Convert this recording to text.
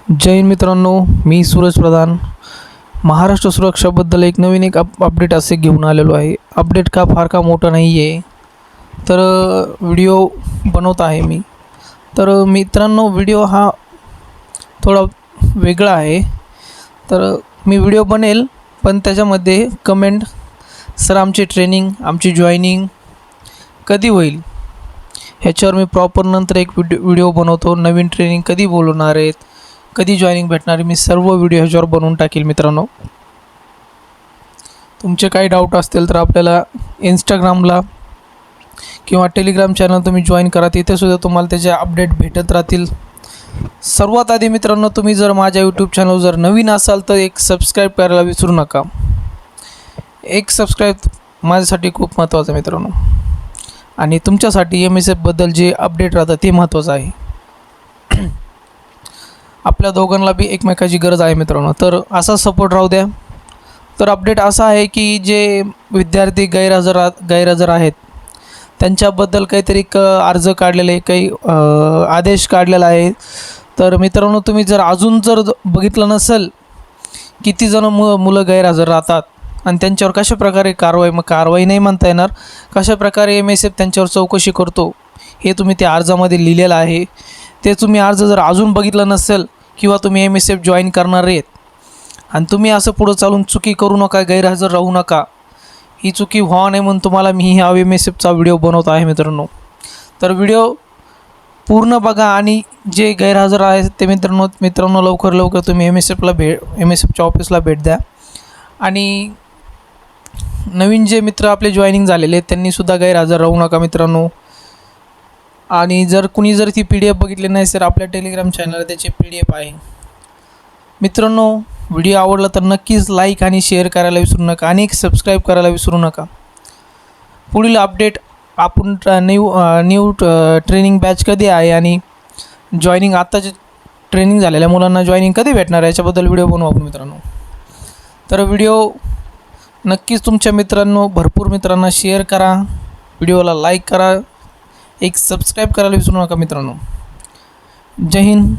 जय हिंद मित्रांनो, मी सूरज प्रधान महाराष्ट्र सुरक्षाबद्दल एक नवीन अपडेट असे घेऊन आलेलो आहे। अपडेट फार का मोठा नाही आहे, तर व्हिडिओ बनवत आहे मी। तर मित्रांनो, व्हिडिओ हा थोडा वेगळा आहे, तर मी व्हिडिओ बनेल, पण त्याच्यामध्ये कमेंट सर आमची ट्रेनिंग आमची जॉईनिंग कधी होईल ह्याच्यावर मी प्रॉपर नंतर एक व्हिडिओ बनवतो। नवीन ट्रेनिंग कधी बोलवणार आहेत, कधी जॉईनिंग भेटणार, मी सर्व व्हिडिओ ह्याच्यावर बनवून टाकेल। मित्रांनो, तुमचे काही डाऊट असतील तर आपल्याला इंस्टाग्रामला किंवा टेलिग्राम चॅनल तुम्ही जॉईन करा, तिथे सुद्धा तुम्हाला त्याचे अपडेट भेटत राहतील। सर्वात आधी मित्रांनो, तुम्ही जर माझ्या यूट्यूब चॅनल जर नवीन असाल तर एक सबस्क्राईब करायला विसरू नका। एक सबस्क्राईब माझ्यासाठी खूप महत्त्वाचं आहे मित्रांनो, आणि तुमच्यासाठी MSF बद्दल जे अपडेट राहतं ते महत्त्वाचं आहे। आपल्या दोघांना बी एकमेकाची गरज आहे मित्रांनो, तर असा सपोर्ट राहू द्या। तर अपडेट असा आहे की जे विद्यार्थी गैरहजर आहेत त्यांच्याबद्दल काहीतरी अर्ज काढलेले, काही आदेश काढलेला आहे। तर मित्रांनो, तुम्ही जर अजून बघितलं नसेल किती जण मुलं गैरहजर राहतात आणि त्यांच्यावर कशा प्रकारे कारवाई नाही म्हणता येणार, कशा प्रकारे MSF त्यांच्यावर चौकशी करतो हे तुम्ही त्या अर्जामध्ये लिहिलेलं आहे। ते तुम्ही अर्ज जर अजून बघितलं नसेल किंवा तुम्ही MSF जॉईन करणार आहेत आणि तुम्ही असं पुढं चालून चुकी करू नका, गैरहजर राहू नका, ही चुकी व्हावं नाही म्हणून तुम्हाला मी हा MSFचा व्हिडिओ बनवत आहे मित्रांनो। तर व्हिडिओ पूर्ण बघा आणि जे गैरहजर आहेत ते मित्रांनो लवकर तुम्ही MSFच्या ऑफिसला भेट द्या। आणि नवीन जे मित्र आपले जॉईनिंग झालेले आहेत त्यांनीसुद्धा गैरहजर राहू नका मित्रांनो। आणि जर ती PDF बघितली नाही तर आपल्या टेलिग्राम चॅनलला त्याची PDF आहे मित्रांनो। व्हिडिओ आवडला तर नक्कीच लाईक आणि शेअर करायला विसरू नका आणि एक सबस्क्राईब करायला विसरू नका। पुढील अपडेट आपण न्यू ट्रेनिंग बॅच कधी आहे आणि जॉईनिंग आत्ताचे ट्रेनिंग झालेल्या मुलांना जॉईनिंग कधी भेटणार आहे याच्याबद्दल व्हिडिओ बनवू आपण मित्रांनो। तर व्हिडिओ नक्कीच तुमच्या भरपूर मित्रांना शेअर करा, व्हिडिओला लाईक करा, एक सबस्क्राईब करायला विसरू नका मित्रांनो। जय हिंद।